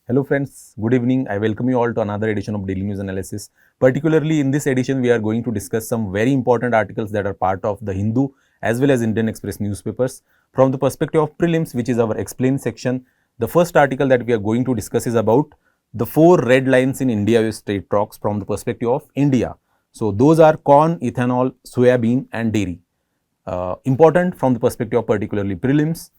Hello friends, good evening. I welcome you all to another edition of Daily News Analysis. Particularly in this edition, we are going to discuss some very important articles that are part of the Hindu as well as Indian Express newspapers. From the perspective of prelims, which is our explain section, the first article that we are going to discuss is about the 4 red lines in India-US trade talks from the perspective of India. So those are corn, ethanol, soybean and dairy. Important from the perspective of particularly prelims.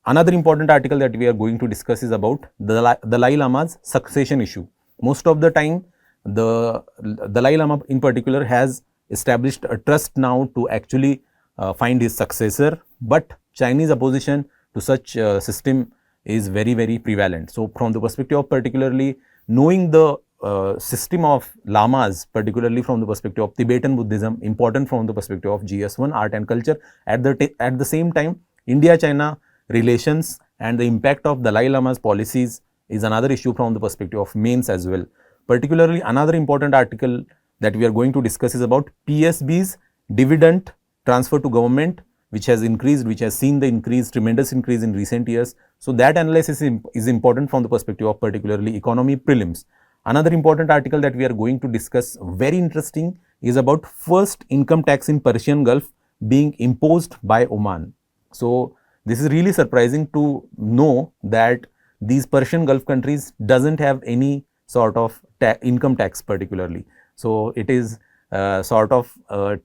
Another important article that we are going to discuss is about the Dalai Lama's succession issue. Most of the time, the Dalai Lama in particular has established a trust now to actually find his successor, but Chinese opposition to such system is very prevalent. So, from the perspective of particularly knowing the system of lamas, particularly from the perspective of Tibetan Buddhism, important from the perspective of GS1 art and culture. At the same time, India-China relations and the impact of Dalai Lama's policies is another issue from the perspective of mains as well. Particularly, another important article that we are going to discuss is about PSBs Dividend Transfer to government, which has increased, which has seen the increase, tremendous increase in recent years. So, that analysis is important from the perspective of particularly economy prelims. Another important article that we are going to discuss, very interesting, is about first income tax in Persian Gulf being imposed by Oman. So, this is really surprising to know that these Persian Gulf countries doesn't have any sort of income tax particularly. So, it is sort of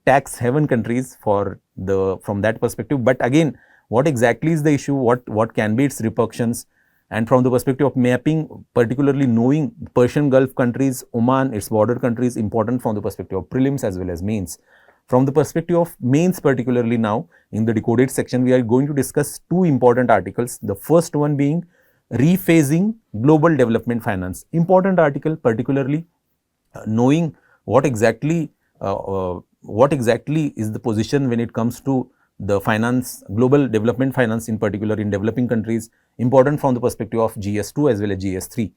tax haven countries from that perspective. But again, what exactly is the issue, what can be its repercussions, and from the perspective of mapping, particularly knowing Persian Gulf countries, Oman, its border countries, important from the perspective of prelims as well as mains. From the perspective of mains, particularly now in the decoded section, we are going to discuss 2 important articles. The first one being rephasing global development finance. Important article, particularly knowing what exactly is the position when it comes to the finance, global development finance in particular in developing countries, important from the perspective of GS2 as well as GS3.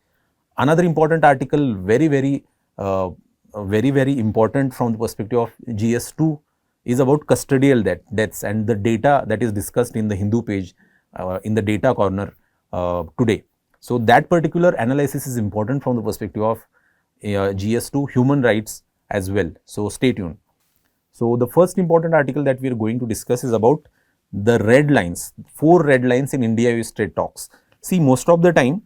Another important article, very important from the perspective of GS2 is about custodial deaths and the data that is discussed in the Hindu page in the data corner today. So, that particular analysis is important from the perspective of GS2 human rights as well. So, stay tuned. So, the first important article that we are going to discuss is about the red lines, 4 red lines in India-US trade talks. See, most of the time,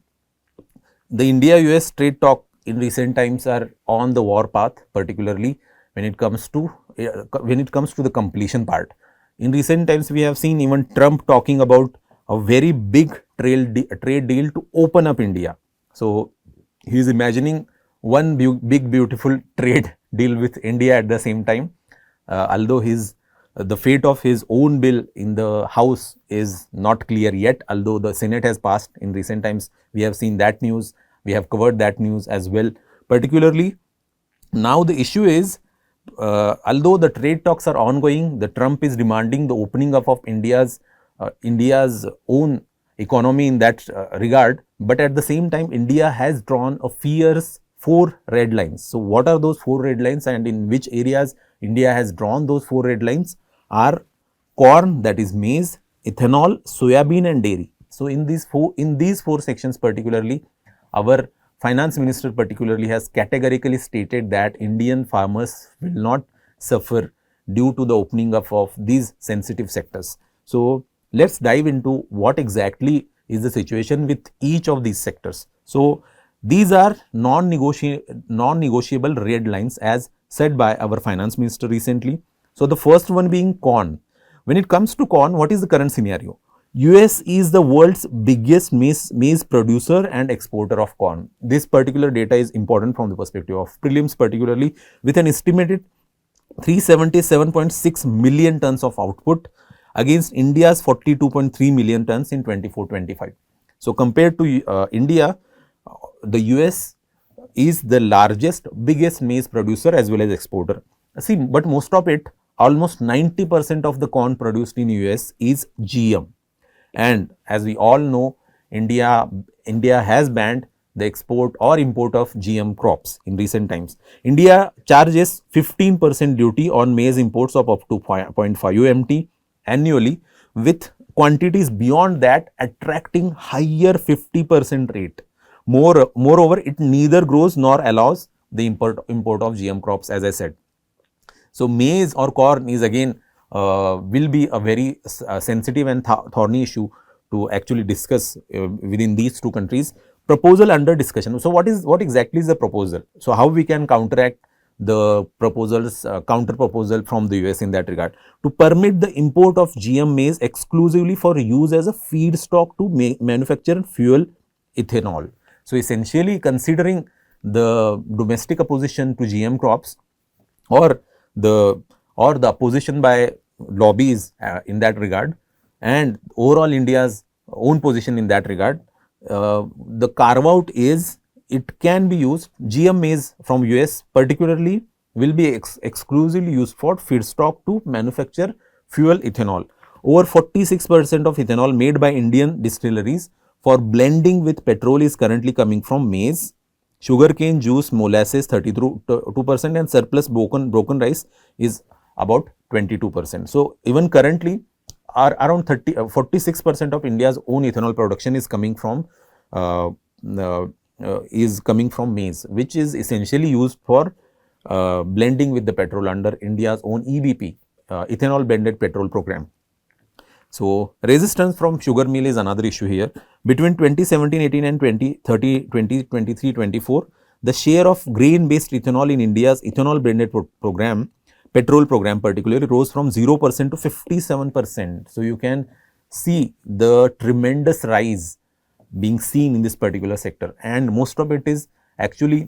the India-US trade talk in recent times are on the war path, particularly when it comes to the completion part. In recent times, we have seen even Trump talking about a very big trade deal to open up India. So, he is imagining one big beautiful trade deal with India at the same time. Although the fate of his own bill in the House is not clear yet, although the Senate has passed in recent times, we have seen that news, we have covered that news as well. Particularly, now the issue is, although the trade talks are ongoing, the Trump is demanding the opening up of India's own economy in that regard, but at the same time, India has drawn a fierce 4 red lines. So, what are those 4 red lines and in which areas India has drawn those 4 red lines are corn, that is maize, ethanol, soybean and dairy. So, in these 4 sections particularly, our finance minister particularly has categorically stated that Indian farmers will not suffer due to the opening up of these sensitive sectors. So, let us dive into what exactly is the situation with each of these sectors. So, these are non-negotiable red lines as said by our finance minister recently. So, the first one being corn. When it comes to corn, what is the current scenario? US is the world's biggest maize producer and exporter of corn. This particular data is important from the perspective of prelims, particularly with an estimated 377.6 million tons of output against India's 42.3 million tons in 24-25. So, compared to India, the US is the biggest maize producer as well as exporter. See, but most of it, almost 90% of the corn produced in US is GM. And as we all know, India has banned the export or import of GM crops in recent times. India charges 15% duty on maize imports of up to 0.5 MT annually, with quantities beyond that attracting higher 50% rate. Moreover, it neither grows nor allows the import of GM crops, as I said. So, maize or corn is again will be a very sensitive and thorny issue to actually discuss within these two countries. Proposal under discussion. So, what exactly is the proposal? So, how we can counteract the proposals, counter proposal from the US in that regard, to permit the import of GM maize exclusively for use as a feedstock to manufacture fuel ethanol. So, essentially considering the domestic opposition to GM crops, or the opposition by lobbies in that regard, and overall India's own position in that regard, the carve out is it can be used, GM maize from US particularly will be exclusively used for feedstock to manufacture fuel ethanol. Over 46% of ethanol made by Indian distilleries for blending with petrol is currently coming from maize. Sugarcane juice, molasses 32% and surplus broken rice is about 22%. So, even currently around 46% of India's own ethanol production is coming from maize, which is essentially used for blending with the petrol under India's own EBP, ethanol blended petrol program. So, resistance from sugar mill is another issue here. Between 2017-18 and 2023-24, the share of grain based ethanol in India's ethanol blended program, petrol program particularly, rose from 0% to 57%. So, you can see the tremendous rise being seen in this particular sector, and most of it is actually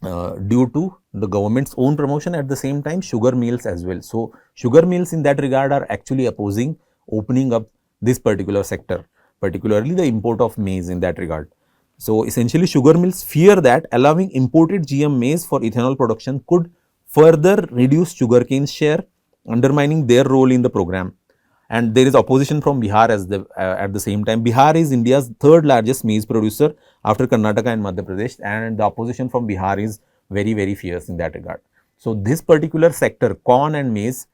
due to the government's own promotion, at the same time sugar mills as well. So, sugar mills in that regard are actually opposing opening up this particular sector, particularly the import of maize in that regard. So, essentially sugar mills fear that allowing imported GM maize for ethanol production could further reduce sugarcane's share, undermining their role in the program. And there is opposition from Bihar at the same time. Bihar is India's third largest maize producer after Karnataka and Madhya Pradesh, and the opposition from Bihar is very, very fierce in that regard. So, this particular sector, corn and maize,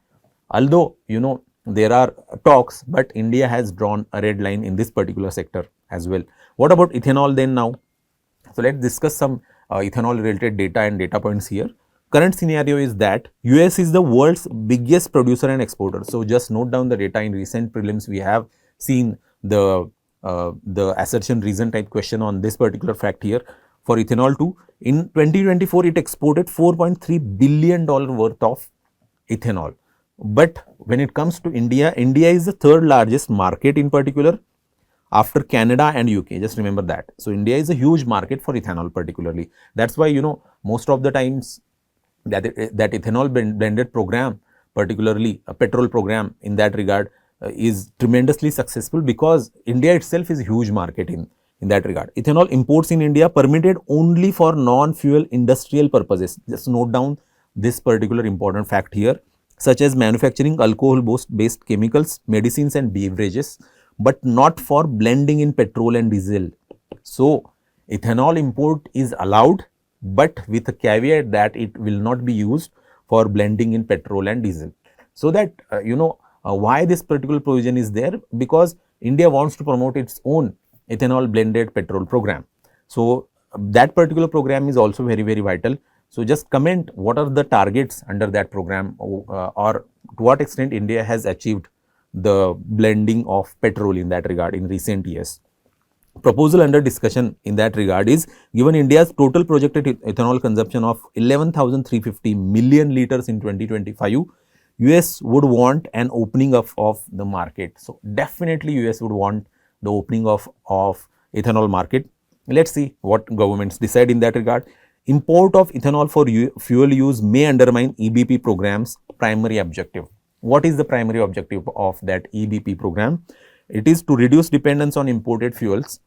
although there are talks, but India has drawn a red line in this particular sector as well. What about ethanol then now? So, let us discuss some ethanol related data and data points here. Current scenario is that US is the world's biggest producer and exporter. So, just note down the data. In recent prelims, we have seen the assertion reason type question on this particular fact here. For ethanol too, in 2024, it exported $4.3 billion worth of ethanol. But when it comes to India, India is the third largest market in particular after Canada and UK. Just remember that. So, India is a huge market for ethanol particularly. That is why most of the times that ethanol blended program, particularly a petrol program in that regard, is tremendously successful, because India itself is a huge market in that regard. Ethanol imports in India permitted only for non-fuel industrial purposes. Just note down this particular important fact here, such as manufacturing alcohol-based chemicals, medicines and beverages, but not for blending in petrol and diesel. So, ethanol import is allowed, but with a caveat that it will not be used for blending in petrol and diesel. So, that why this particular provision is there, because India wants to promote its own ethanol blended petrol program. So, that particular program is also very, very vital. So, just comment what are the targets under that program, or to what extent India has achieved the blending of petrol in that regard in recent years. Proposal under discussion in that regard is, given India's total projected ethanol consumption of 11,350 million liters in 2025, US would want an opening of the market. So, definitely US would want the opening of ethanol market. Let us see what governments decide in that regard. Import of ethanol for fuel use may undermine EBP program's primary objective. What is the primary objective of that EBP program? It is to reduce dependence on imported fuels,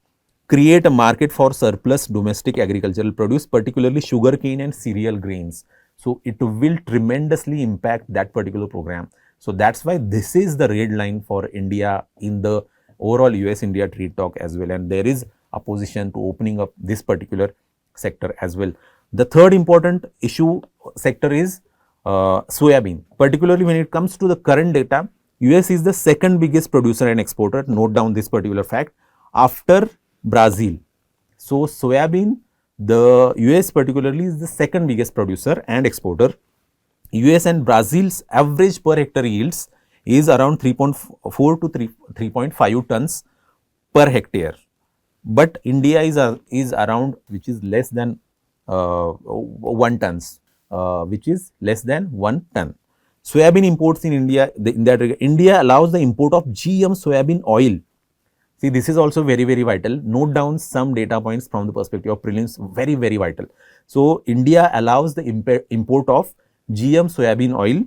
create a market for surplus domestic agricultural produce, particularly sugarcane and cereal grains. So, it will tremendously impact that particular program. So, that is why this is the red line for India in the overall US-India trade talk as well, and there is opposition to opening up this particular sector as well. The third important issue sector is soybean. Particularly when it comes to the current data, US is the second biggest producer and exporter. Note down this particular fact after Brazil. So soybean, the US particularly is the second biggest producer and exporter. US and Brazil's average per hectare yields is around 3.4 to 3.5 tons per hectare. But India is around, which is less than 1 tons, which is less than 1 ton. Soybean imports in India, in that regard, India allows the import of GM soybean oil. See, this is also very, very vital. Note down some data points from the perspective of prelims, very, very vital. So, India allows the import of GM soybean oil.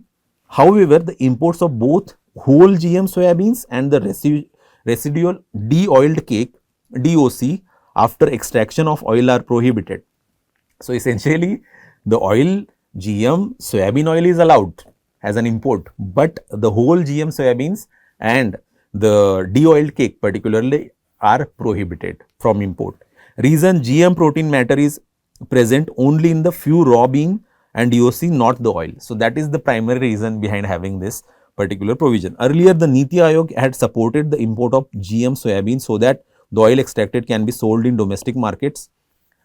However, the imports of both whole GM soybeans and the residual de-oiled cake, DOC, after extraction of oil are prohibited. So, essentially, the oil, GM soybean oil is allowed as an import, but the whole GM soybeans and the de-oiled cake particularly are prohibited from import. Reason, GM protein matter is present only in the few raw bean and DOC, not the oil. So, that is the primary reason behind having this particular provision. Earlier, the Niti Aayog had supported the import of GM soybean so that the oil extracted can be sold in domestic markets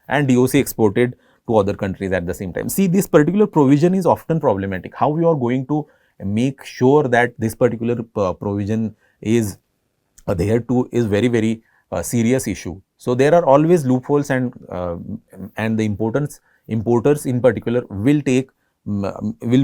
and DOC exported to other countries at the same time. See, this particular provision is often problematic. How we are going to make sure that this particular provision is there too is very, very serious issue. So, there are always loopholes, and the importers in particular will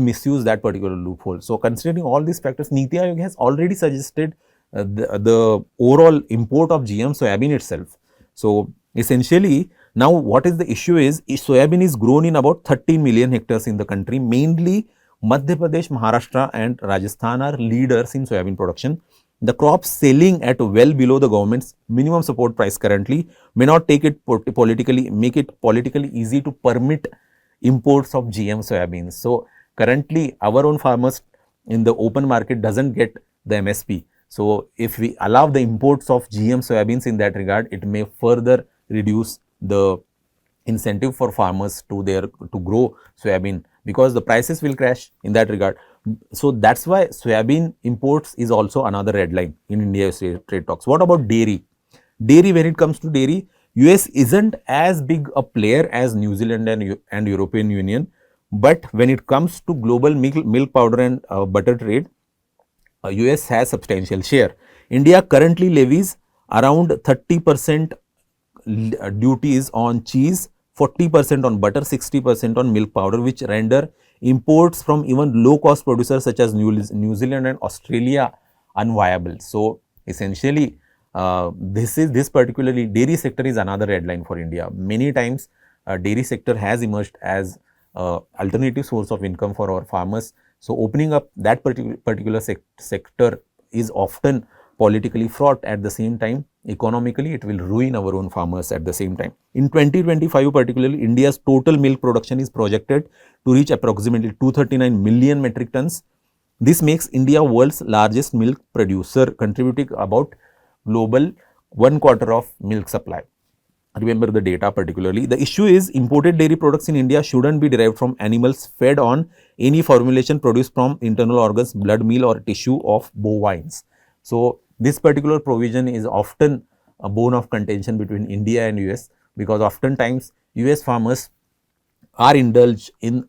misuse that particular loophole. So, considering all these factors, Niti Aayog has already suggested the overall import of GM soybean itself. So, essentially, now what is the issue is soybean is grown in about 30 million hectares in the country. Mainly Madhya Pradesh, Maharashtra and Rajasthan are leaders in soybean production. The crops selling at well below the government's minimum support price currently may not make it politically easy to permit imports of GM soybeans. So, currently our own farmers in the open market doesn't get the MSP. So, if we allow the imports of GM soybeans in that regard, it may further reduce the incentive for farmers to grow soybean, because the prices will crash in that regard. So, that is why soybean imports is also another red line in India's trade talks. What about dairy? Dairy, when it comes to dairy, US isn't as big a player as New Zealand and European Union, but when it comes to global milk powder and butter trade, US has substantial share. India currently levies around 30% duties on cheese, 40% on butter, 60% on milk powder, which render imports from even low cost producers such as New Zealand and Australia unviable. So, essentially, this particularly dairy sector is another red line for India. Many times dairy sector has emerged as alternative source of income for our farmers. So, opening up that particular sector is often politically fraught. At the same time, economically it will ruin our own farmers at the same time. In 2025 particularly, India's total milk production is projected to reach approximately 239 million metric tons. This makes India world's largest milk producer, contributing about global 1/4 of milk supply. Remember the data particularly. The issue is imported dairy products in India shouldn't be derived from animals fed on any formulation produced from internal organs, blood, meal or tissue of bovines. So, this particular provision is often a bone of contention between India and US, because oftentimes US farmers are indulged in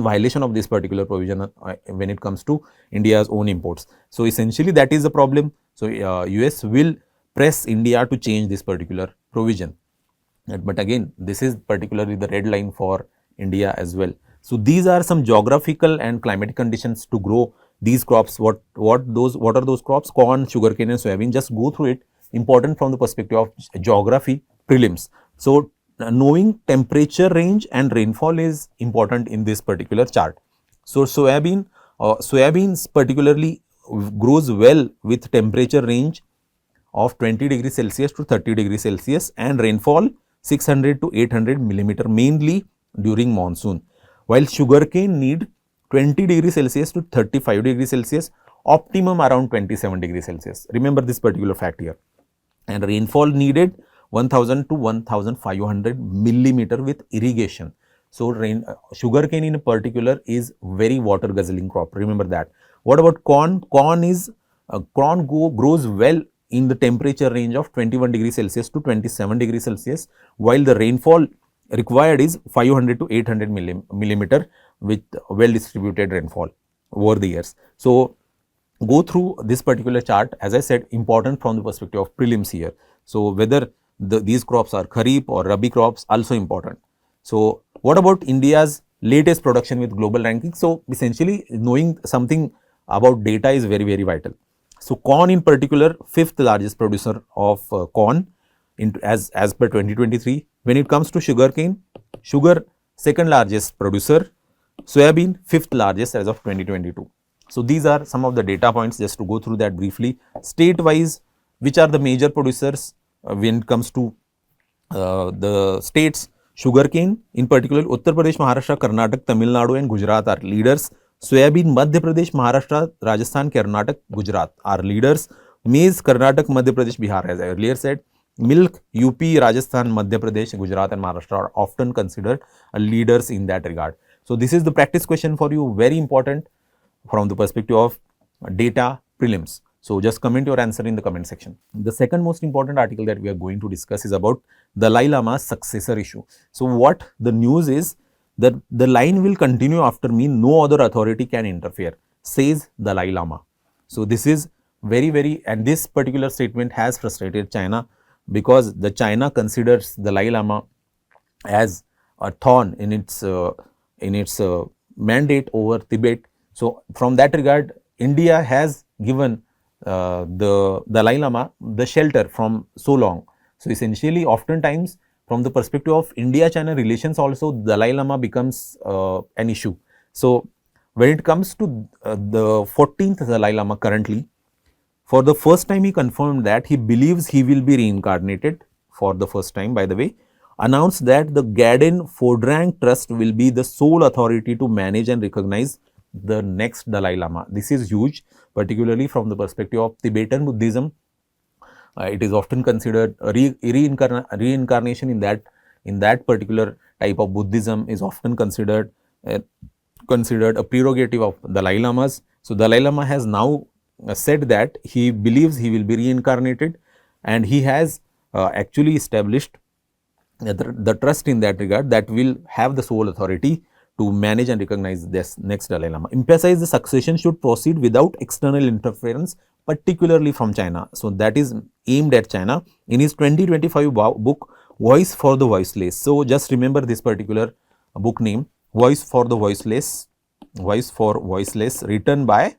violation of this particular provision when it comes to India's own imports. So, essentially that is the problem. So, US will press India to change this particular provision, but again this is particularly the red line for India as well. So, these are some geographical and climatic conditions to grow these crops. What are those crops? Corn, sugarcane and soybean. Just go through it. Important from the perspective of geography prelims. So, knowing temperature range and rainfall is important in this particular chart. So, soybeans particularly grows well with temperature range of 20 degrees Celsius to 30 degrees Celsius and rainfall 600 to 800 millimeter, mainly during monsoon, while sugarcane need 20 degrees Celsius to 35 degrees Celsius, optimum around 27 degrees Celsius. Remember this particular fact here. And rainfall needed 1000 to 1500 millimeter with irrigation. So, sugarcane in particular is very water guzzling crop. Remember that. What about corn? Corn grows well in the temperature range of 21 degrees Celsius to 27 degrees Celsius, while the rainfall required is 500 to 800 millimeter with well distributed rainfall over the years. So, go through this particular chart, as I said, important from the perspective of prelims here. So, whether these crops are Kharif or Rabi crops, also important. So, what about India's latest production with global ranking? So, essentially knowing something about data is very, very vital. So, corn in particular, 5th largest producer of corn as per 2023. When it comes to sugarcane, sugar 2nd largest producer, soybean 5th largest as of 2022. So, these are some of the data points, just to go through that briefly. State wise, which are the major producers when it comes to the states? Sugarcane in particular, Uttar Pradesh, Maharashtra, Karnataka, Tamil Nadu and Gujarat are leaders. Soybean, Madhya Pradesh, Maharashtra, Rajasthan, Karnataka, Gujarat are leaders. Maize, Karnataka, Madhya Pradesh, Bihar, as I earlier said. Milk, UP, Rajasthan, Madhya Pradesh, Gujarat and Maharashtra are often considered leaders in that regard. So, this is the practice question for you, very important from the perspective of data prelims. So, just comment your answer in the comment section. The second most important article that we are going to discuss is about Dalai Lama's successor issue. So, what the news is that the line will continue after me, no other authority can interfere, says Dalai Lama. So, this is very, and this particular statement has frustrated China, because the China considers Dalai Lama as a thorn in its mandate over Tibet. So, from that regard, India has given the Dalai Lama the shelter from so long. So, essentially oftentimes from the perspective of India-China relations also, Dalai Lama becomes an issue. So, when it comes to the 14th Dalai Lama currently, for the first time he confirmed that he believes he will be reincarnated for the first time, by the way, announced that the Gaden Phodrang Trust will be the sole authority to manage and recognize the next Dalai Lama. This is huge, particularly from the perspective of Tibetan Buddhism. It is often considered a reincarnation in that particular type of Buddhism is often considered a prerogative of Dalai Lamas. So, Dalai Lama has now said that he believes he will be reincarnated, and he has actually established the trust in that regard that will have the sole authority to manage and recognize this next Dalai Lama. Emphasize the succession should proceed without external interference, particularly from China. So, that is aimed at China in his 2025 book Voice for the Voiceless. So, just remember this particular book name, Voice for Voiceless, written by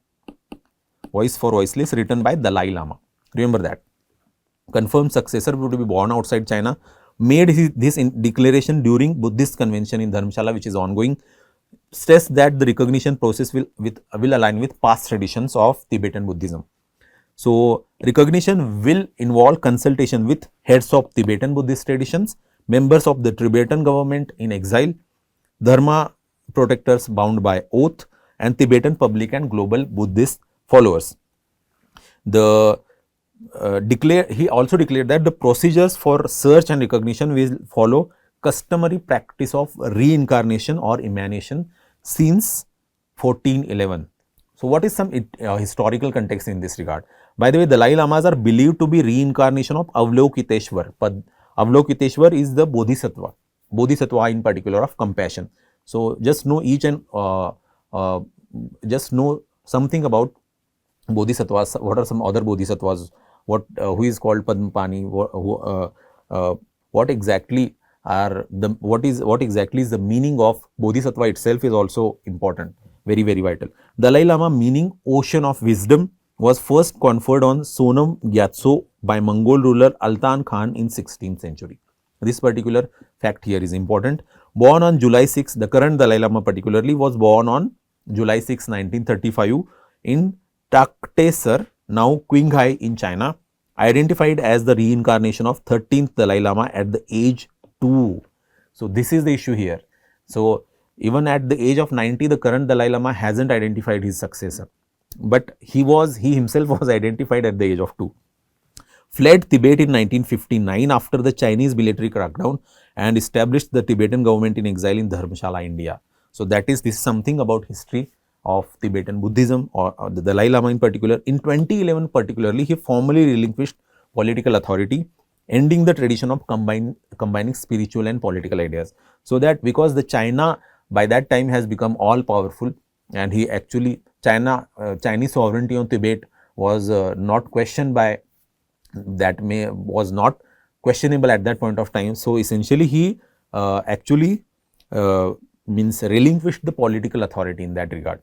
Dalai Lama. Remember that. Confirmed successor would be born outside China, made this declaration during Buddhist convention in Dharamshala, which is ongoing, stressed that the recognition process will align with past traditions of Tibetan Buddhism. So, recognition will involve consultation with heads of Tibetan Buddhist traditions, members of the Tibetan government in exile, Dharma protectors bound by oath, and Tibetan public and global Buddhist followers. He also declared that the procedures for search and recognition will follow customary practice of reincarnation or emanation since 1411. So, what is some historical context in this regard? By the way, Dalai Lamas are believed to be reincarnation of Avalokiteshwar. Avalokiteshwar is the Bodhisattva in particular of compassion. So, just know just know something about Bodhisattvas. What are some other Bodhisattvas? Who is called Padmapani? What exactly is the meaning of Bodhisattva itself is also important, very vital. Dalai Lama, meaning ocean of wisdom, was first conferred on Sonam Gyatso by Mongol ruler Altan Khan in 16th century. This particular fact here is important. Born on July 6, the current Dalai Lama particularly was born on July 6, 1935 in Taktesar, now Qinghai in China, identified as the reincarnation of 13th Dalai Lama at the age 2. So, this is the issue here. So, even at the age of 90, the current Dalai Lama hasn't identified his successor, but he himself was identified at the age of 2. Fled Tibet in 1959 after the Chinese military crackdown and established the Tibetan government in exile in Dharamshala, India. So, this is something about history of Tibetan Buddhism or the Dalai Lama in particular. In 2011 particularly, he formally relinquished political authority, ending the tradition of combining spiritual and political ideas. So that because the China by that time has become all powerful, and he actually Chinese sovereignty on Tibet was not questioned by was not questionable at that point of time. So essentially he actually means relinquished the political authority in that regard.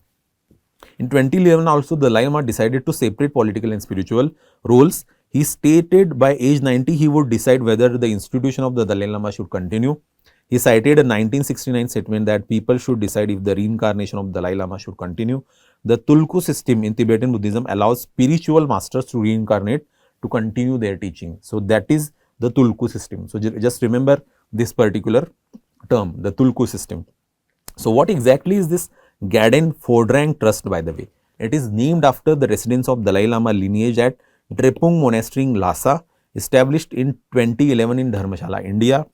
In 2011 also, the Dalai Lama decided to separate political and spiritual roles. He stated by age 90 he would decide whether the institution of the Dalai Lama should continue. He cited a 1969 statement that people should decide if the reincarnation of Dalai Lama should continue. The Tulku system in Tibetan Buddhism allows spiritual masters to reincarnate to continue their teaching. So that is the Tulku system. So just remember this particular term, the Tulku system. So what exactly is this Gaden Phodrang Trust, by the way? It is named after the residents of Dalai Lama lineage at Drepung Monastery in Lhasa, established in 2011 in Dharmshala, India,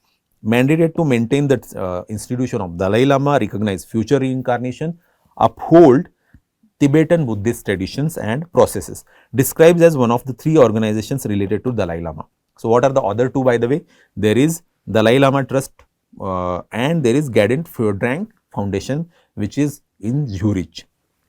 mandated to maintain the institution of Dalai Lama, recognize future reincarnation, uphold Tibetan Buddhist traditions and processes, described as one of the 3 organizations related to Dalai Lama. So what are the other 2, by the way? There is Dalai Lama Trust and there is Gaden Phodrang Foundation, which is in Zurich.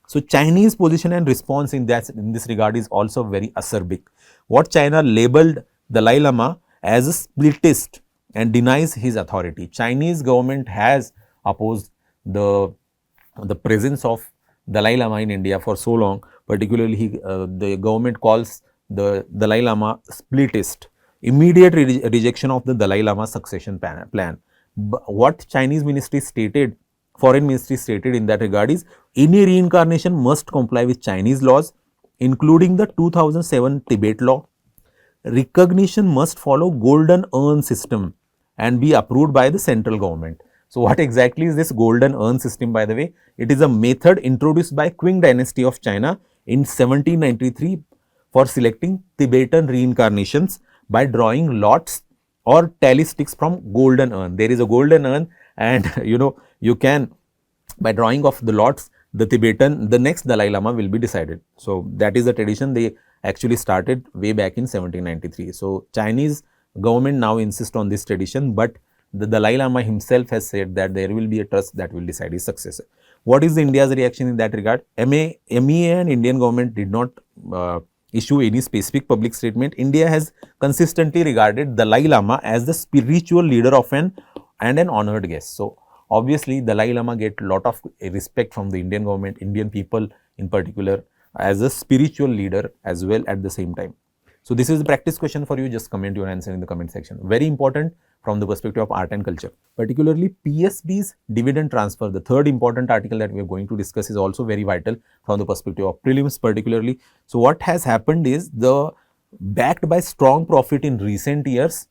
So Chinese position and response in this regard is also very acerbic. What China labeled Dalai Lama as a splitist and denies his authority. Chinese government has opposed the presence of Dalai Lama in India for so long. Particularly, the government calls the Dalai Lama splitist. Immediate rejection of the Dalai Lama succession plan. What Chinese ministry stated, foreign ministry stated in that regard is, any reincarnation must comply with Chinese laws, including the 2007 Tibet law. Recognition must follow golden urn system and be approved by the central government. So what exactly is this golden urn system, by the way? It is a method introduced by Qing dynasty of China in 1793 for selecting Tibetan reincarnations by drawing lots or tally sticks from golden urn. There is a golden urn, and you can, by drawing of the lots, the next Dalai Lama will be decided. So that is the tradition they actually started way back in 1793. So Chinese government now insists on this tradition, but the Dalai Lama himself has said that there will be a trust that will decide his successor. What is India's reaction in that regard? MEA and Indian government did not issue any specific public statement. India has consistently regarded Dalai Lama as the spiritual leader of and an honored guest. So obviously, Dalai Lama get a lot of respect from the Indian government, Indian people in particular, as a spiritual leader as well at the same time. So this is a practice question for you. Just comment your answer in the comment section. Very important from the perspective of art and culture. Particularly PSBs Dividend Transfer, the third important article that we are going to discuss, is also very vital from the perspective of prelims particularly. So what has happened is, backed by strong profit in recent years,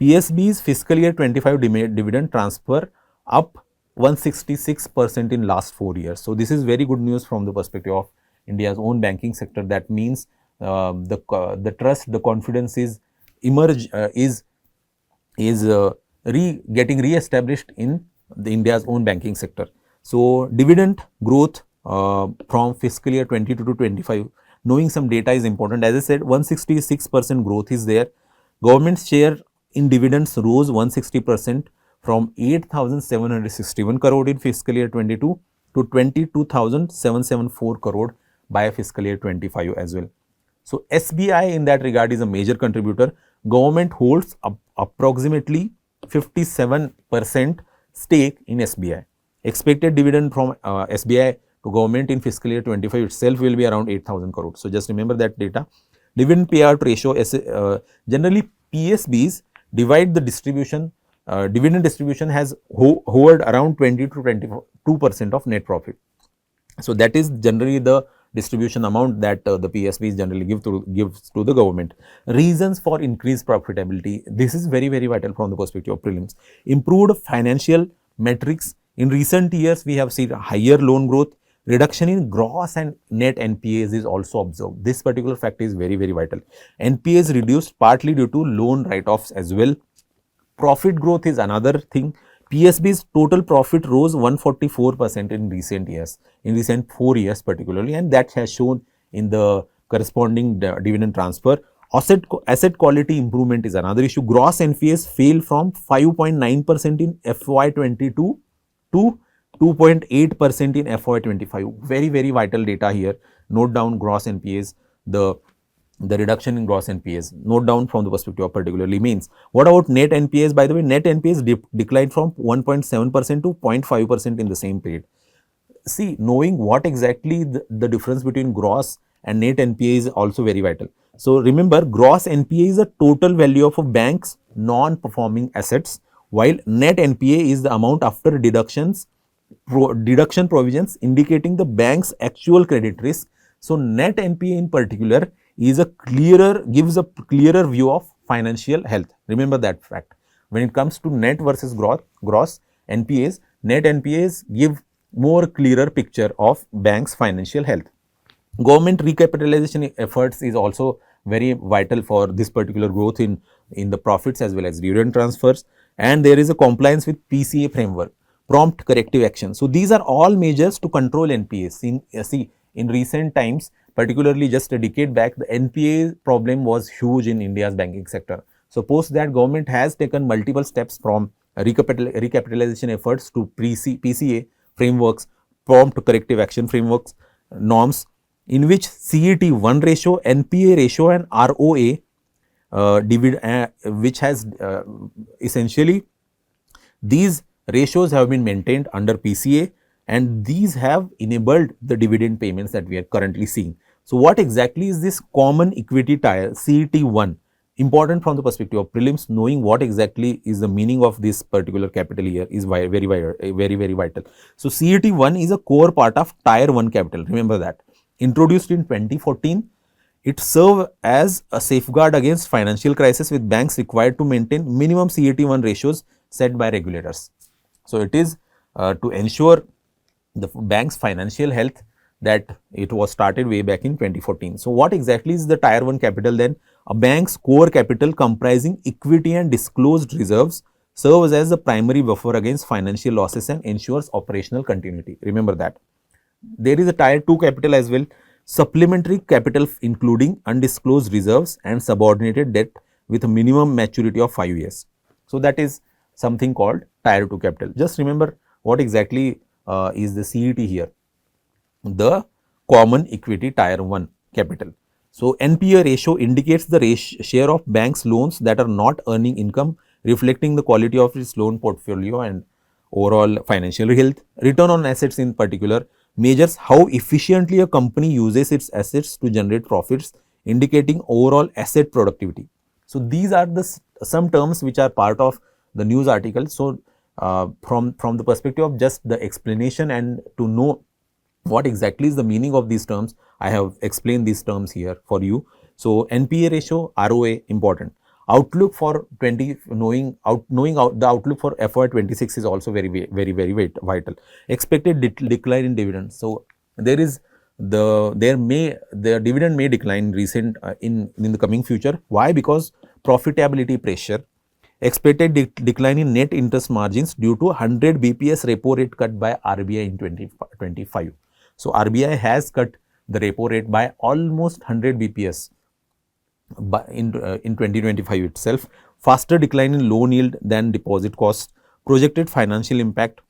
PSBs fiscal year 25 dividend transfer up 166% in last 4 years. So this is very good news from the perspective of India's own banking sector. That means the trust, the confidence is getting re-established in India's own banking sector. So dividend growth from fiscal year 22 to 25, knowing some data is important. As I said, 166% growth is there. Government's share in dividends rose 160% from 8,761 crore in fiscal year 22 to 22,774 crore by fiscal year 25 as well. So SBI in that regard is a major contributor. Government holds approximately 57% stake in SBI. Expected dividend from SBI to government in fiscal year 25 itself will be around 8,000 crore. So just remember that data. Dividend payout ratio, generally PSBs divide the distribution, dividend distribution has hovered around 20 to 22% of net profit. So that is generally the distribution amount that the PSBs generally gives to the government. Reasons for increased profitability, this is very, very vital from the perspective of prelims. Improved financial metrics. In recent years, we have seen higher loan growth. Reduction in gross and net NPAs is also observed. This particular fact is very, very vital. NPAs reduced partly due to loan write-offs as well. Profit growth is another thing. PSB's total profit rose 144% in recent years, in recent 4 years particularly, and that has shown in the corresponding dividend transfer. Asset quality improvement is another issue. Gross NPAs fell from 5.9% in FY22 to 2.8% in FY25. Very, very vital data here. Note down gross NPAs, the reduction in gross NPAs. Note down from the perspective of particularly means. What about net NPAs? By the way, net NPAs declined from 1.7% to 0.5% in the same period. See, knowing what exactly the difference between gross and net NPA is also very vital. So, remember, gross NPA is the total value of a bank's non-performing assets, while net NPA is the amount after deduction provisions indicating the bank's actual credit risk. So, net NPA in particular gives a clearer view of financial health. Remember that fact. When it comes to net versus gross NPAs, net NPAs give more clearer picture of bank's financial health. Government recapitalization efforts is also very vital for this particular growth in the profits as well as dividend transfers, and there is a compliance with PCA framework, prompt corrective action. So, these are all measures to control NPAs. In recent times, particularly just a decade back, the NPA problem was huge in India's banking sector. So, post that, government has taken multiple steps from recapitalization efforts to PCA frameworks, prompt corrective action frameworks, norms, in which CET1 ratio, NPA ratio and ROA which has essentially these ratios have been maintained under PCA, and these have enabled the dividend payments that we are currently seeing. So, what exactly is this common equity tier CET1? Important from the perspective of prelims. Knowing what exactly is the meaning of this particular capital here is very vital. So, CET1 is a core part of tier 1 capital. Remember that. Introduced in 2014, it serves as a safeguard against financial crisis, with banks required to maintain minimum CET1 ratios set by regulators. So, it is to ensure the bank's financial health that it was started way back in 2014. So, what exactly is the tier 1 capital then? A bank's core capital comprising equity and disclosed reserves serves as the primary buffer against financial losses and ensures operational continuity. Remember that. There is a tier 2 capital as well, supplementary capital including undisclosed reserves and subordinated debt with a minimum maturity of 5 years. So, that is something called tier 2 capital. Just remember what exactly is the CET here, the common equity tier 1 capital. So, NPA ratio indicates the share of banks loans that are not earning income, reflecting the quality of its loan portfolio and overall financial health. Return on assets in particular measures how efficiently a company uses its assets to generate profits, indicating overall asset productivity. So, these are some terms which are part of the news article. So, from the perspective of just the explanation and to know what exactly is the meaning of these terms, I have explained these terms here for you. So, NPA ratio, ROA important. Outlook for knowing the outlook for FY26 is also very vital. Expected decline in dividends. So, the dividend may decline in the coming future. Why? Because profitability pressure. Expected decline in net interest margins due to 100 BPS repo rate cut by RBI in 2025. So, RBI has cut the repo rate by almost 100 BPS in 2025 itself. Faster decline in loan yield than deposit cost. Projected financial impact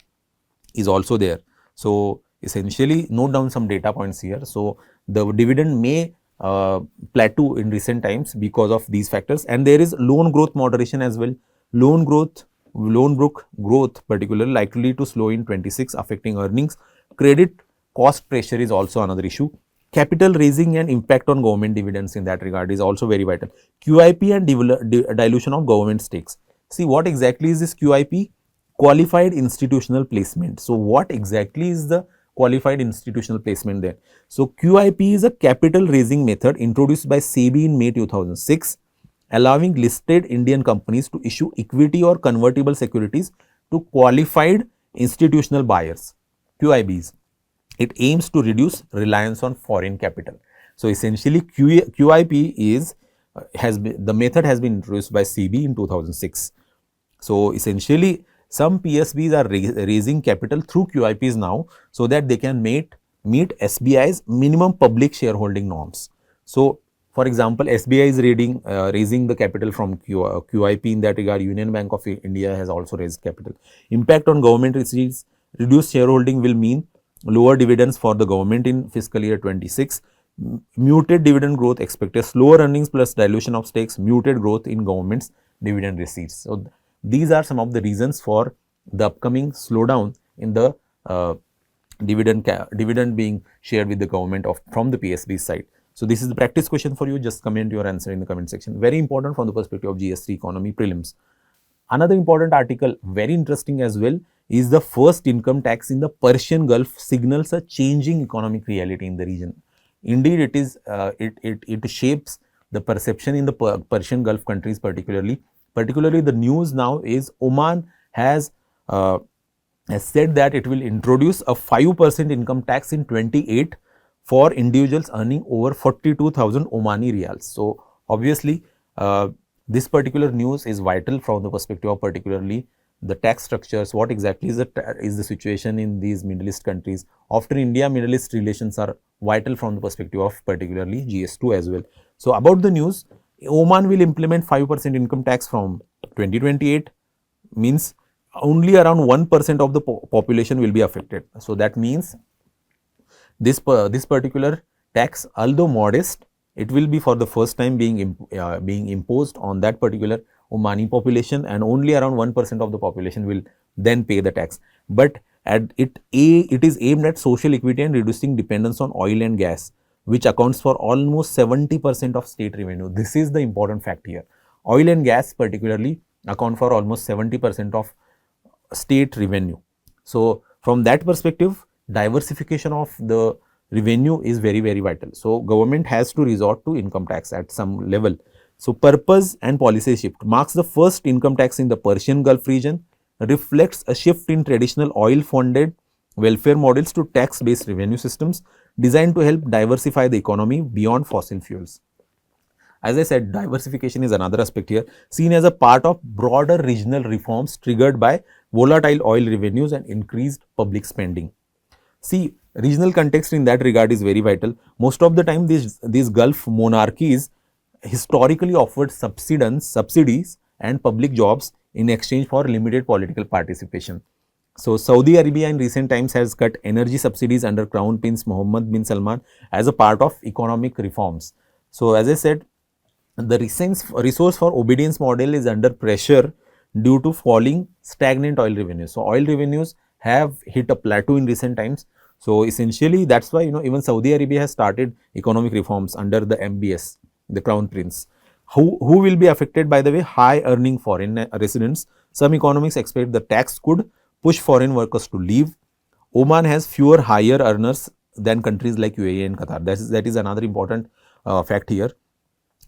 is also there. So, essentially note down some data points here. So, the dividend may plateau in recent times because of these factors, and there is loan growth moderation as well. Loan book growth particularly likely to slow in 26, affecting earnings. Credit cost pressure is also another issue. Capital raising and impact on government dividends in that regard is also very vital. QIP and dilution of government stakes. See, what exactly is this QIP? Qualified institutional placement. So, what exactly is the qualified institutional placement there? So, QIP is a capital raising method introduced by SEBI in May 2006, allowing listed Indian companies to issue equity or convertible securities to qualified institutional buyers, QIBs. It aims to reduce reliance on foreign capital. So, essentially QIP is the method has been introduced by SEBI in 2006. So, essentially some PSBs are raising capital through QIPs now, so that they can meet SBI's minimum public shareholding norms. So, for example, SBI is raising the capital from QIP. In that regard, Union Bank of India has also raised capital. Impact on government receipts: reduced shareholding will mean lower dividends for the government in fiscal year 26. Muted dividend growth expected, slower earnings plus dilution of stakes, muted growth in government's dividend receipts. So, these are some of the reasons for the upcoming slowdown in the dividend being shared with the government from the PSB side. So, this is the practice question for you. Just comment your answer in the comment section. Very important from the perspective of GS3 economy prelims. Another important article, very interesting as well, is the first income tax in the Persian Gulf signals a changing economic reality in the region. Indeed, it is it shapes the perception in the Persian Gulf countries particularly. The news now is Oman has said that it will introduce a 5% income tax in 28 for individuals earning over 42,000 Omani riyals. So, obviously, this particular news is vital from the perspective of particularly the tax structures, what exactly is the situation in these Middle East countries. After India, Middle East relations are vital from the perspective of particularly GS2 as well. So, about the news, Oman will implement 5% income tax from 2028, means only around 1% of the population will be affected. So, that means this particular tax, although modest, it will be for the first time being imposed on that particular Omani population, and only around 1% of the population will then pay the tax. But it is aimed at social equity and reducing dependence on oil and gas, which accounts for almost 70% of state revenue. This is the important fact here. Oil and gas particularly account for almost 70% of state revenue. So, from that perspective, diversification of the revenue is very, very vital. So, government has to resort to income tax at some level. So, purpose and policy shift: marks the first income tax in the Persian Gulf region, reflects a shift in traditional oil-funded welfare models to tax-based revenue systems designed to help diversify the economy beyond fossil fuels. As I said, diversification is another aspect here, seen as a part of broader regional reforms triggered by volatile oil revenues and increased public spending. See, regional context in that regard is very vital. Most of the time, these Gulf monarchies historically offered subsidies and public jobs in exchange for limited political participation. So, Saudi Arabia in recent times has cut energy subsidies under Crown Prince Mohammed bin Salman as a part of economic reforms. So, as I said, the resource for obedience model is under pressure due to falling stagnant oil revenues. So, oil revenues have hit a plateau in recent times. So, essentially that is why even Saudi Arabia has started economic reforms under the MBS, the Crown Prince. Who will be affected, by the way? High earning foreign residents. Some economists expect the tax could push foreign workers to leave. Oman has fewer higher earners than countries like UAE and Qatar. That is another important fact here.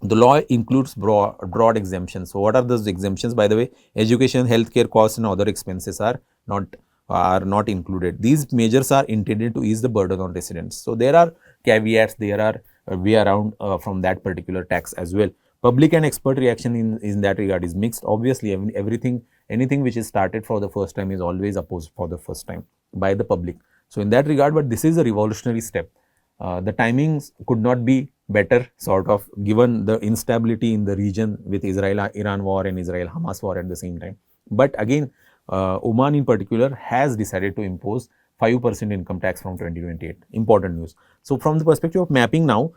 The law includes broad exemptions. So, what are those exemptions? By the way, education, healthcare costs and other expenses are not included. These measures are intended to ease the burden on residents. So, there are caveats, there are way around from that particular tax as well. Public and expert reaction in that regard is mixed. Obviously, anything which is started for the first time is always opposed for the first time by the public. So, in that regard, but this is a revolutionary step. The timings could not be better, sort of, given the instability in the region with Israel-Iran war and Israel-Hamas war at the same time. But again, Oman in particular has decided to impose 5% income tax from 2028. Important news. So, from the perspective of mapping now,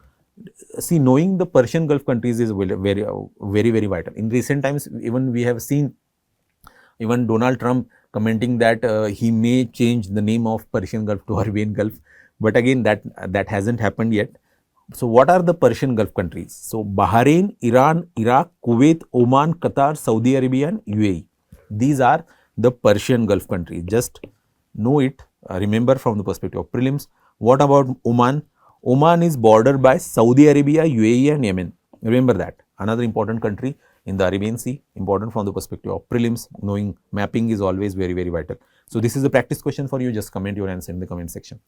see, knowing the Persian Gulf countries is very vital. In recent times, even we have seen even Donald Trump commenting that he may change the name of Persian Gulf to Arabian Gulf. But again, that hasn't happened yet. So, what are the Persian Gulf countries? So, Bahrain, Iran, Iraq, Kuwait, Oman, Qatar, Saudi Arabia and UAE. These are the Persian Gulf countries. Just know it, remember from the perspective of prelims. What about Oman? Oman is bordered by Saudi Arabia, UAE and Yemen. Remember that. Another important country in the Arabian Sea, important from the perspective of prelims. Knowing mapping is always very vital. So, this is a practice question for you. Just comment your answer in the comment section.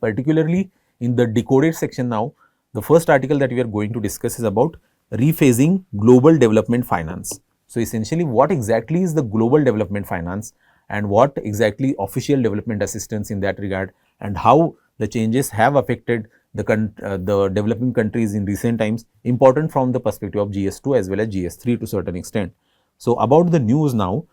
Particularly in the decoded section now, the first article that we are going to discuss is about rephasing global development finance. So essentially, what exactly is the global development finance and what exactly official development assistance in that regard, and how the changes have affected the developing countries in recent times, important from the perspective of GS2 as well as GS3 to certain extent. So about the news now,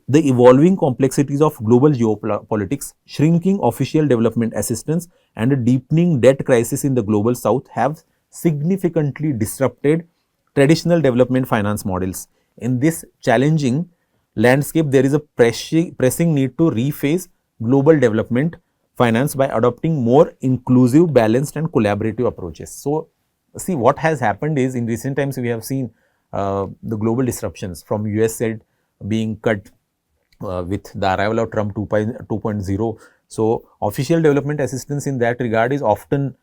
the evolving complexities of global geopolitics, shrinking official development assistance and a deepening debt crisis in the global south have significantly disrupted traditional development finance models. In this challenging landscape, there is a pressing need to rephase global development finance by adopting more inclusive, balanced and collaborative approaches. So, see what has happened is in recent times we have seen the global disruptions from US side being cut with the arrival of Trump 2.0. So, official development assistance in that regard is often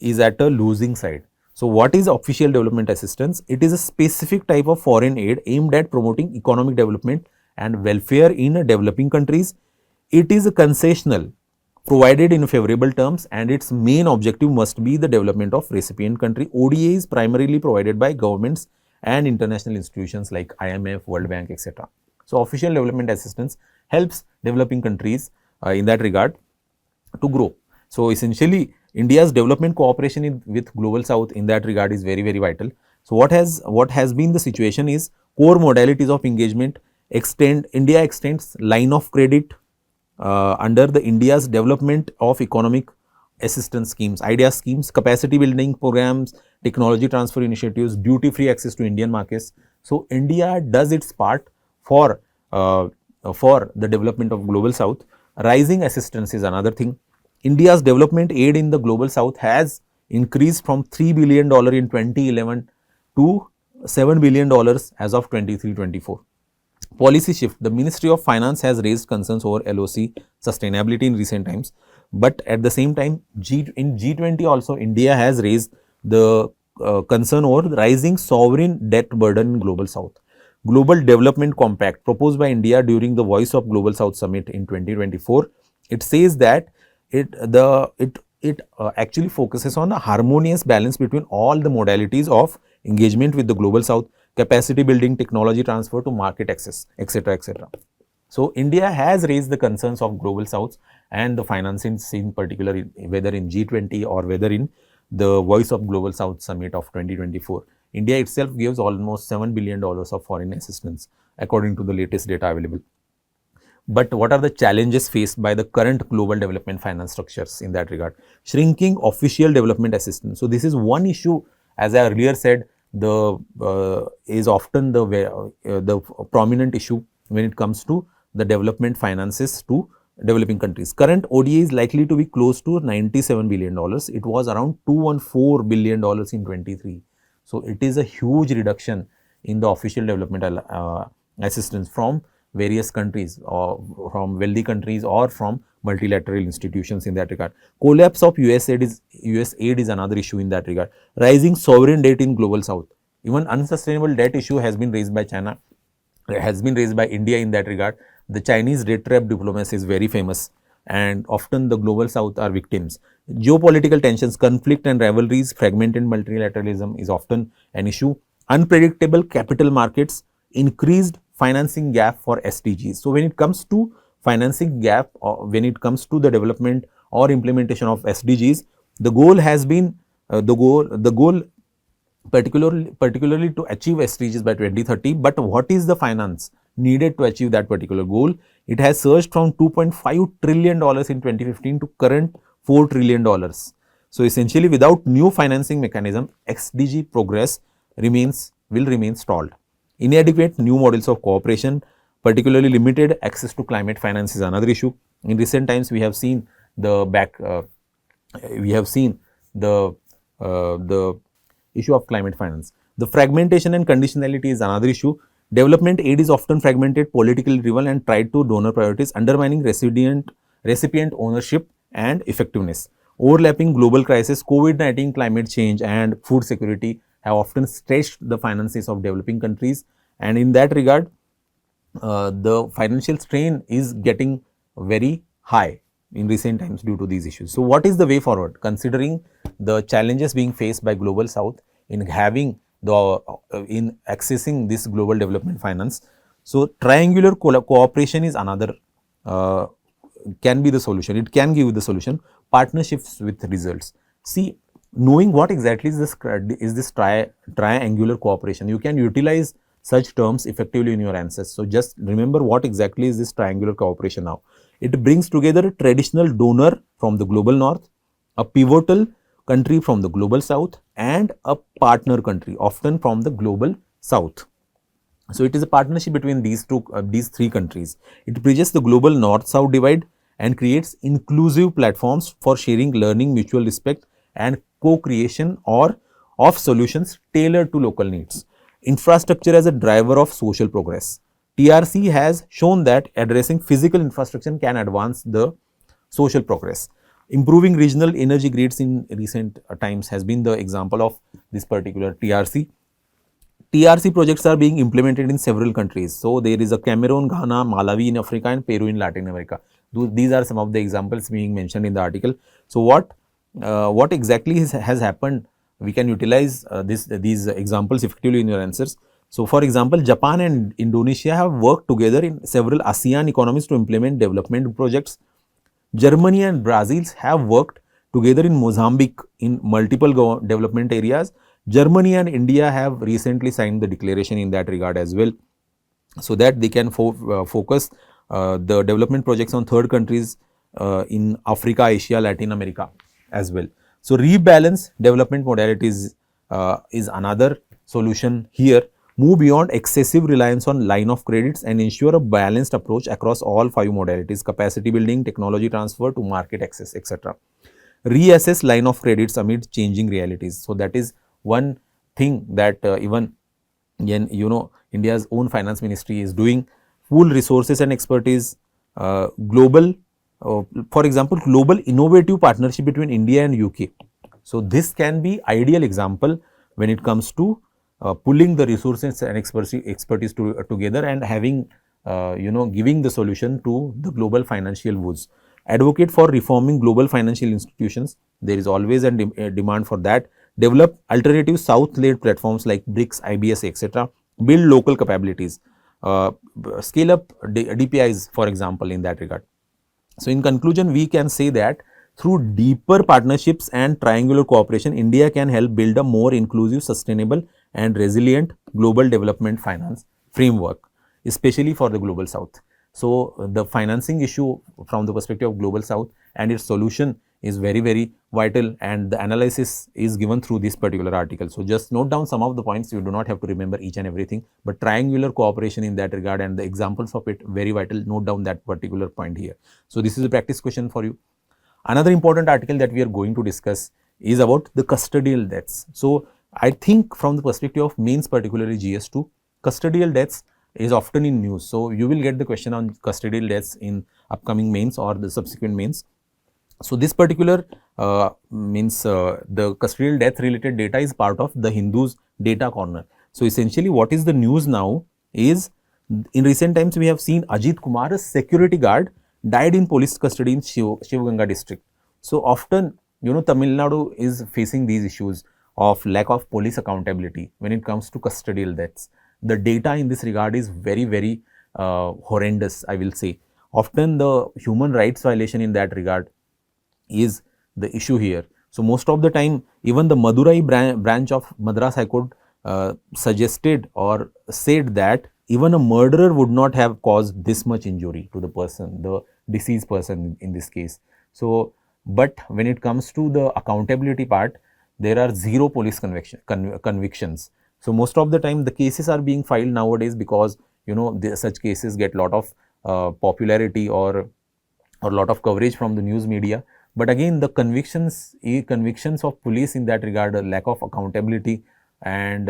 is at a losing side. So, what is official development assistance? It is a specific type of foreign aid aimed at promoting economic development and welfare in developing countries. It is a concessional, provided in favorable terms, and its main objective must be the development of recipient country. ODA is primarily provided by governments and international institutions like IMF, World Bank, etc. So, official development assistance helps developing countries in that regard to grow. So, essentially, India's development cooperation with global south in that regard is very vital. So, what has been the situation is core modalities of engagement India extends line of credit under the India's development of economic assistance schemes, idea schemes, capacity building programs, technology transfer initiatives, duty free access to Indian markets. So, India does its part for the development of global south. Rising assistance is another thing. India's development aid in the global south has increased from $3 billion in 2011 to $7 billion as of 23-24. Policy shift. The Ministry of Finance has raised concerns over LOC sustainability in recent times, but at the same time, in G20 also, India has raised the concern over rising sovereign debt burden in global south. Global Development Compact proposed by India during the Voice of Global South Summit in 2024, it says that it actually focuses on a harmonious balance between all the modalities of engagement with the global south, capacity building, technology transfer to market access, etc., etc. So, India has raised the concerns of global south and the financing scene, particularly whether in G20 or whether in the Voice of Global South Summit of 2024. India itself gives almost $7 billion of foreign assistance according to the latest data available. But what are the challenges faced by the current global development finance structures in that regard? Shrinking official development assistance. So, this is one issue, as I earlier said, is often the prominent issue when it comes to the development finances to developing countries. Current ODA is likely to be close to $97 billion. It was around $214 billion in 23. So, it is a huge reduction in the official development assistance from various countries or from wealthy countries or from multilateral institutions in that regard. Collapse of US aid is another issue in that regard. Rising sovereign debt in global south. Even unsustainable debt issue has been raised by China, has been raised by India in that regard. The Chinese debt trap diplomacy is very famous and often the global south are victims. Geopolitical tensions, conflict and rivalries, fragmented multilateralism is often an issue. Unpredictable capital markets, increased financing gap for SDGs. So, when it comes to financing gap or when it comes to the development or implementation of SDGs, the goal has been the goal particularly to achieve SDGs by 2030, but what is the finance needed to achieve that particular goal? It has surged from $2.5 trillion in 2015 to current $4 trillion. So, essentially without new financing mechanism, SDG progress will remain stalled. Inadequate new models of cooperation, particularly limited access to climate finance is another issue. In recent times, we have seen the issue of climate finance. The fragmentation and conditionality is another issue. Development aid is often fragmented, politically driven and tied to donor priorities, undermining recipient ownership and effectiveness. Overlapping global crisis, COVID-19, climate change and food security have often stretched the finances of developing countries, and in that regard, the financial strain is getting very high in recent times due to these issues. So, what is the way forward considering the challenges being faced by global south in having in accessing this global development finance. So triangular cooperation is another can be the solution. It can give the solution. Partnerships with results. See, knowing what exactly is this triangular cooperation, you can utilize such terms effectively in your answers. So just remember what exactly is this triangular cooperation now. It brings together a traditional donor from the global north, a pivotal country from the global south, and a partner country often from the global south. So it is a partnership between these three countries. It bridges the global north-south divide and creates inclusive platforms for sharing, learning, mutual respect, and co-creation or of solutions tailored to local needs. Infrastructure as a driver of social progress. TRC has shown that addressing physical infrastructure can advance the social progress. Improving regional energy grids in recent times has been the example of this particular TRC. TRC projects are being implemented in several countries. So there is a Cameroon, Ghana, Malawi in Africa, and Peru in Latin America. These are some of the examples being mentioned in the article. So what exactly has happened? We can utilize these examples effectively in your answers. So for example, Japan and Indonesia have worked together in several ASEAN economies to implement development projects. Germany and Brazil have worked together in Mozambique in multiple development areas. Germany and India have recently signed the declaration in that regard as well, so that they can focus the development projects on third countries in Africa, Asia, Latin America as well. So rebalance development modalities is another solution here. Move beyond excessive reliance on line of credits and ensure a balanced approach across all 5 modalities: capacity building, technology transfer to market access, etc. Reassess line of credits amid changing realities. So that is one thing that even India's own finance ministry is doing. Pool resources and expertise. Global, for example, global innovative partnership between India and UK. So this can be ideal example when it comes to pulling the resources and expertise together and having giving the solution to the global financial woes. Advocate for reforming global financial institutions. There is always a demand for that. Develop alternative South-led platforms like BRICS, IBS, etc. Build local capabilities. Scale up DPIs, for example, in that regard. So in conclusion, we can say that through deeper partnerships and triangular cooperation, India can help build a more inclusive, sustainable, and resilient global development finance framework, especially for the global south. So the financing issue from the perspective of global south and its solution is very, very vital, and the analysis is given through this particular article. So just note down some of the points. You do not have to remember each and everything, but triangular cooperation in that regard and the examples of it very vital. Note down that particular point here. So this is a practice question for you. Another important article that we are going to discuss is about the custodial deaths. So I think from the perspective of mains, particularly GS2, custodial deaths is often in news. So you will get the question on custodial deaths in upcoming mains or the subsequent mains. So this particular the custodial death related data is part of the Hindu's data corner. So essentially what is the news now is, in recent times we have seen Ajit Kumar, a security guard, died in police custody in Shivaganga district. So often, Tamil Nadu is facing these issues of lack of police accountability when it comes to custodial deaths. The data in this regard is very, very horrendous, I will say. Often the human rights violation in that regard is the issue here. So most of the time, even the Madurai branch of Madras High Court suggested or said that even a murderer would not have caused this much injury to the person, the deceased person in this case. So, but when it comes to the accountability part, there are zero police convictions. So most of the time the cases are being filed nowadays because such cases get lot of popularity or lot of coverage from the news media. But again, the convictions of police in that regard, lack of accountability and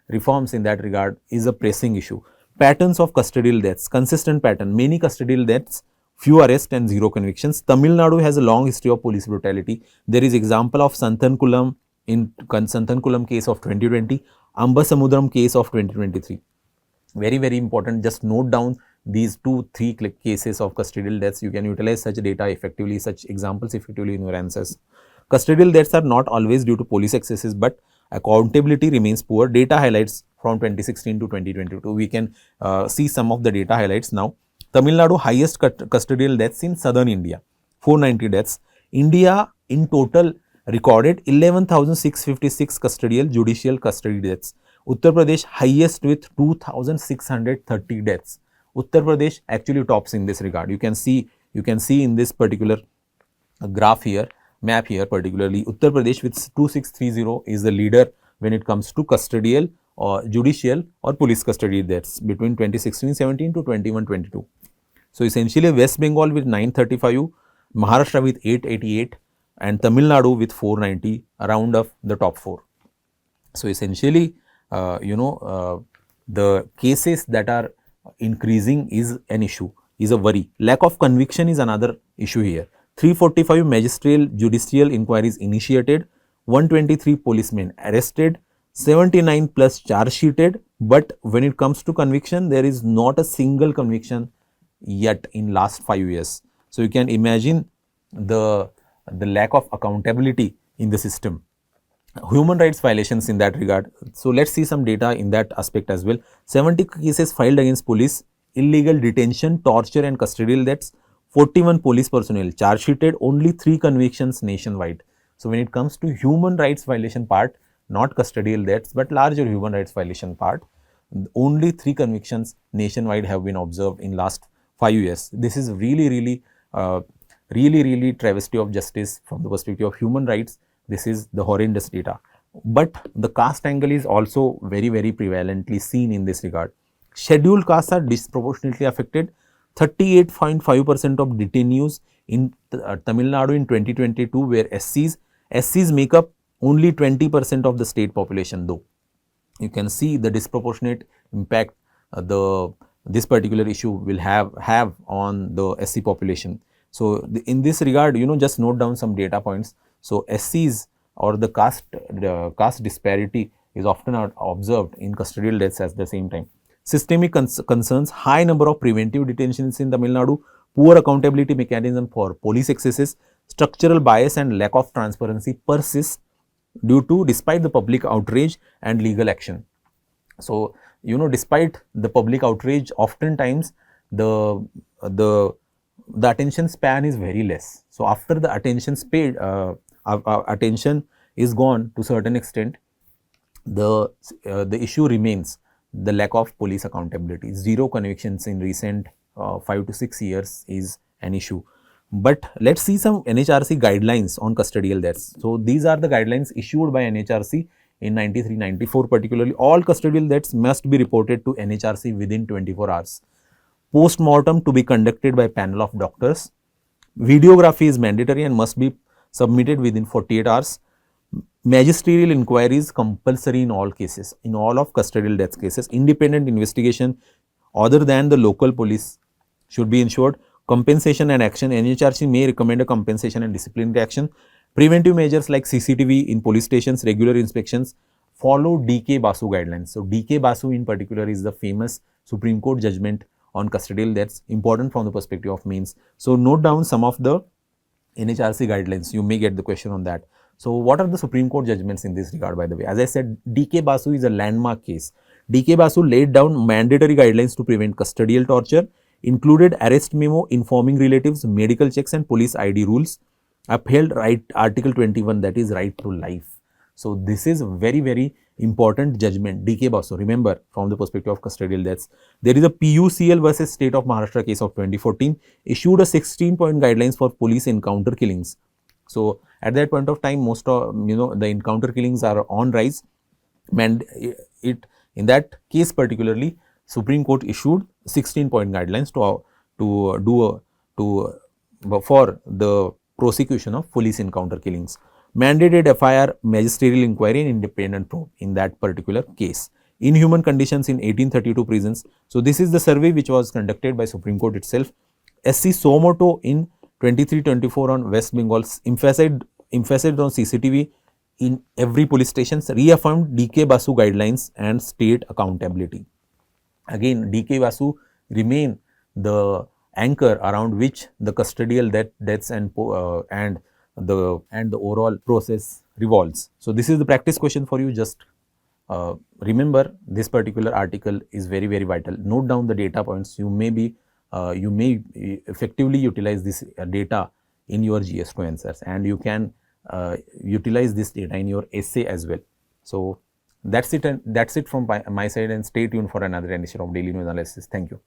reforms in that regard is a pressing issue. Patterns of custodial deaths, consistent pattern, many custodial deaths, few arrests and zero convictions. Tamil Nadu has a long history of police brutality. There is example of Santhankulam in Santhankulam case of 2020, Ambasamudram case of 2023. Very, very important. Just note down these 2-3 cases of custodial deaths. You can utilize such data effectively, such examples effectively in your answers. Custodial deaths are not always due to police excesses, but accountability remains poor. Data highlights from 2016 to 2022. We can see some of the data highlights now. Tamil Nadu highest custodial deaths in southern India, 490 deaths. India in total recorded 11,656 custodial judicial custody deaths. Uttar Pradesh highest with 2,630 deaths. Uttar Pradesh actually tops in this regard. You can see in this particular graph here, map here particularly, Uttar Pradesh with 2630 is the leader when it comes to custodial or judicial or police custody deaths between 2016-17 to 21-22. So, essentially West Bengal with 935, Maharashtra with 888 and Tamil Nadu with 490 around of the top 4. So, essentially the cases that are increasing is an issue, is a worry. Lack of conviction is another issue here. 345 magisterial judicial inquiries initiated, 123 policemen arrested, 79 plus charge sheeted, but when it comes to conviction, there is not a single conviction yet in last 5 years. So, you can imagine the lack of accountability in the system. Human rights violations in that regard. So, let us see some data in that aspect as well. 70 cases filed against police, illegal detention, torture and custodial deaths, 41 police personnel charge sheeted, only 3 convictions nationwide. So, when it comes to human rights violation part, not custodial deaths, but larger human rights violation part, only 3 convictions nationwide have been observed in last 5 years. This is really travesty of justice from the perspective of human rights. This is the horrendous data. But the caste angle is also very prevalently seen in this regard. Scheduled castes are disproportionately affected. 38.5% of detainees in Tamil Nadu in 2022 were SCs. SCs make up only 20% of the state population though. You can see the disproportionate impact this particular issue will have on the SC population. So, in this regard, just note down some data points. So, SCs or the caste disparity is often observed in custodial deaths at the same time. Systemic concerns, high number of preventive detentions in Tamil Nadu, poor accountability mechanism for police excesses, structural bias and lack of transparency persist despite the public outrage and legal action. So, despite the public outrage, oftentimes the attention span is very less. So, after the attention is gone to certain extent, the issue remains the lack of police accountability. 0 convictions in recent 5 to 6 years is an issue. But let us see some NHRC guidelines on custodial deaths. So, these are the guidelines issued by NHRC in 93-94 particularly. All custodial deaths must be reported to NHRC within 24 hours. Post-mortem to be conducted by panel of doctors. Videography is mandatory and must be submitted within 48 hours. Magisterial inquiry is compulsory in all cases, in all of custodial deaths cases. Independent investigation other than the local police should be ensured. Compensation and action, NHRC may recommend a compensation and disciplinary action. Preventive measures like CCTV in police stations, regular inspections, follow DK Basu guidelines. So, DK Basu in particular is the famous Supreme Court judgment on custodial deaths, important from the perspective of mains. So, note down some of the NHRC guidelines, you may get the question on that. So, what are the Supreme Court judgments in this regard, by the way? As I said, DK Basu is a landmark case. DK Basu laid down mandatory guidelines to prevent custodial torture, included arrest memo informing relatives, medical checks and police ID rules, upheld Article 21, that is right to life. So, this is very important judgment, DK Basu, remember, from the perspective of custodial deaths. There is a PUCL versus State of Maharashtra case of 2014, issued a 16-point guidelines for police encounter killings. So, at that point of time, most of the encounter killings are on rise, and in that case particularly, Supreme Court issued 16-point guidelines for the prosecution of police encounter killings. Mandated FIR, magisterial inquiry and independent probe in that particular case. Inhuman conditions in 1832 prisons. So, this is the survey which was conducted by Supreme Court itself. SC Somoto in 23-24 on West Bengal emphasized on CCTV in every police station, reaffirmed DK Basu guidelines and state accountability. Again, DK Basu remain the anchor around which the custodial deaths and the overall process revolves. So, this is the practice question for you. Just remember this particular article is very, very vital. Note down the data points. You may effectively utilize this data in your GS2 answers, and you can utilize this data in your essay as well. So, that's it, and that's it from my side, and stay tuned for another edition of Daily News Analysis. Thank you.